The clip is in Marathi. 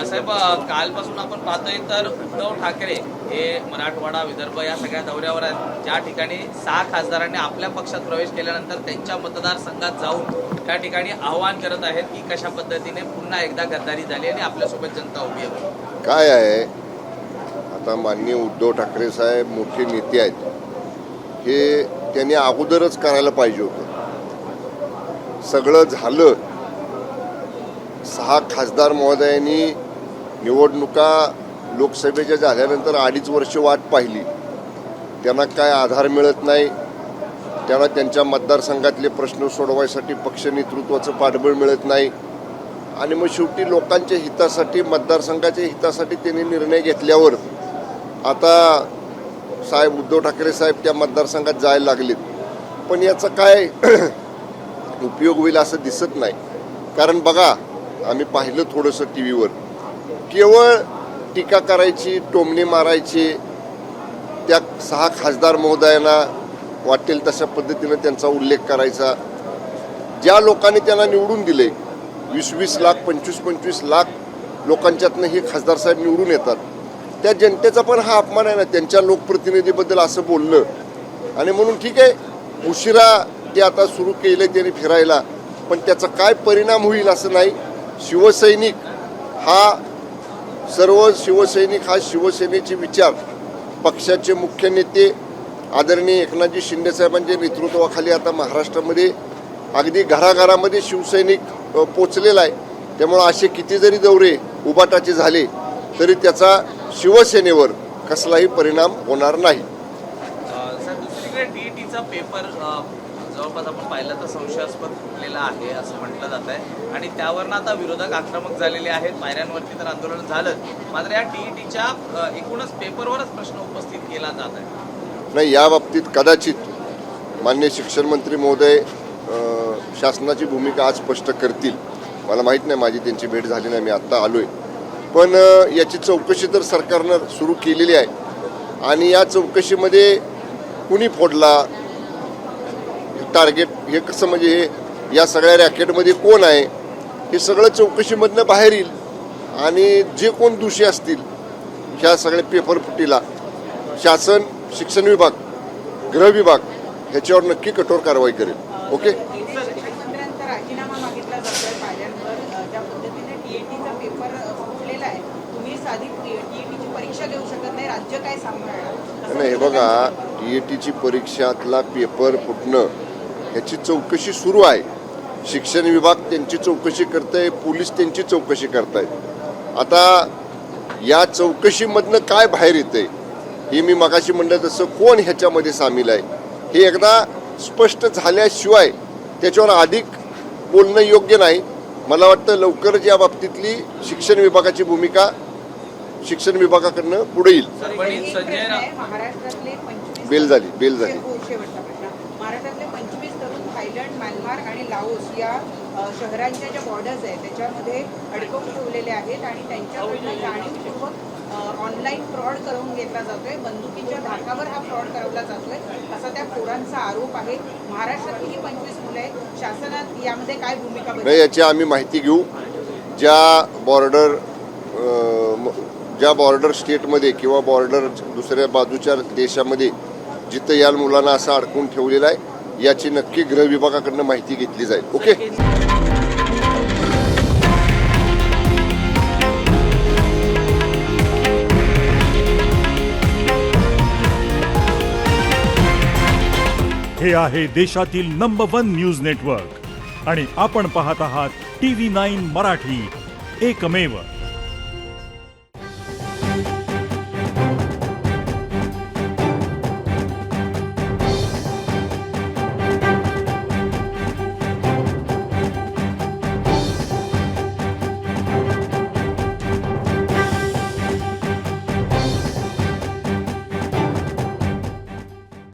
साहेब कालपासून आपण पाहतोय तर उद्धव ठाकरे हे मराठवाडा विदर्भ या सगळ्या दौऱ्यावर आहेत, ज्या ठिकाणी 6 खासदारांनी आपल्या पक्षात प्रवेश केल्यानंतर त्यांच्या मतदारसंघात जाऊन त्या ठिकाणी आवाहन करत आहेत की कशा पद्धतीने पुन्हा एकदा गद्दारी झाली आणि आपल्यासोबत जनता उभी आहे. काय आहे, आता माननीय उद्धव ठाकरे साहेब मोठे नेते आहेत, हे त्यांनी अगोदरच करायला पाहिजे होतं. सगळं झालं, 6 खासदार महोदयांनी निवडणुका लोकसभेच्या झाल्यानंतर 2.5 वर्ष वाट पाहिली. त्यांना काय आधार मिळत नाही, त्यांना त्यांच्या मतदारसंघातले प्रश्न सोडवायसाठी पक्ष नेतृत्वाचं पाठबळ मिळत नाही आणि मग शेवटी लोकांच्या हितासाठी, मतदारसंघाच्या हितासाठी त्यांनी निर्णय घेतल्यावर आता साहेब उद्धव ठाकरे साहेब त्या मतदारसंघात जायला लागलेत. पण याचा काय उपयोग होईल असं दिसत नाही. कारण बघा, आम्ही पाहिलं थोडंसं टी व्हीवर, केवळ टीका करायची, टोमणे मारायची, त्या 6 खासदार महोदयांना वाटेल तशा पद्धतीनं त्यांचा उल्लेख करायचा. ज्या लोकांनी त्यांना निवडून दिले, 20-20 लाख 25-25 लाख लोकांच्यातनं हे खासदार साहेब निवडून येतात, त्या जनतेचा पण हा अपमान आहे ना त्यांच्या लोकप्रतिनिधीबद्दल असं बोलणं. आणि म्हणून ठीक आहे, उशिरा ते आता सुरू केले त्यांनी फिरायला, पण त्याचा काय परिणाम होईल असं नाही. शिवसैनिक हा शिवसेनेचे विचार, पक्षाचे मुख्य नेते आदरणीय एकनाथजी शिंदे साहेबांच्या नेतृत्वाखाली आता महाराष्ट्रामध्ये अगदी घराघरामध्ये शिवसैनिक पोचलेला आहे. त्यामुळं असे किती जरी दौरे उबाटाचे झाले तरी त्याचा शिवसेनेवर कसलाही परिणाम होणार नाही. सर, दुसरीकडे टीईटीचा पेपर जवळपास आपण पाहिलं तर संशयास्पद फुटलेला आहे असं म्हटलं जात आहे आणि त्यावरनं आता विरोधक आक्रमक झालेले आहेत. पायऱ्यांवरती तर आंदोलन झालं, मात्र या टीईटीच्या एकूणच पेपरवरच प्रश्न उपस्थित केला जात आहे. नाही, या बाबतीत कदाचित माननीय शिक्षण मंत्री महोदय शासनाची भूमिका आज स्पष्ट करतील. मला माहीत नाही, माझी त्यांची भेट झाली नाही, मी आत्ता आलोय. पण याची चौकशी तर सरकारनं सुरू केलेली आहे आणि या चौकशीमध्ये कुणी फोडला टार्गेट, हे कसं, म्हणजे हे या सगळ्या रॅकेटमध्ये कोण आहे, हे सगळं चौकशीमधनं बाहेर येईल आणि जे कोण दोषी असतील ह्या सगळ्या पेपर फुटीला शासन, शिक्षण विभाग, गृह विभाग ह्याच्यावर नक्की कठोर कारवाई करेल. ओके. शिक्षणमंत्र्यांचा राजीनामा मागितला जातोय पायऱ्यांवर, ज्या पद्धतीने टीईटीचा पेपर फुटलेला आहे, तुम्ही साधी टीईटीची परीक्षा देऊ शकत नाही, राज्य काय सांभाळणार? नाही, हे बघा, टीईटीची परीक्षातला पेपर फुटणं ह्याची चौकशी सुरू आहे. शिक्षण विभाग त्यांची चौकशी करतंय, पोलीस त्यांची चौकशी करतायत. आता या चौकशीमधनं काय बाहेर येतंय हे मी मगाशी म्हणलं तसं कोण ह्याच्यामध्ये सामील आहे हे एकदा स्पष्ट झाल्याशिवाय त्याच्यावर अधिक बोलणं योग्य नाही. मला वाटतं लवकरच या बाबतीतली शिक्षण विभागाची भूमिका शिक्षण विभागाकडनं पुढे येईल. महाराष्ट्रातले 25 बेल झाली. शेवटचा प्रश्न, महाराष्ट्रातले 25 तरुण थायलंड, म्यानमार आणि लाओस या शहरांच्या ज्या बॉर्डर्स आहेत त्याच्यामध्ये अडकवून ठेवलेले आहेत आणि त्यांच्याकडनं जाणीवपूर्वक ऑनलाईन फ्रॉड करून घेतला जातोय, बंदुकीच्या धाकावर हा फ्रॉड करवला जातोय असा त्या पोरांचा आरोप आहे. महाराष्ट्रातली ही 25 मुलं आहेत, शासनात यामध्ये काय भूमिका नाही याची आम्ही माहिती घेऊ. ज्या बॉर्डर स्टेटमध्ये किंवा बॉर्डर दुसऱ्या बाजूच्या देशामध्ये जिथं या मुलांना असं अडकून ठेवलेलं आहे याची नक्की गृह विभागाकडनं माहिती घेतली जाईल. ओके. हे आहे देशातील नंबर 1 न्यूज नेटवर्क आणि आपण पाहत आहात TV9 मराठी, एकमेव.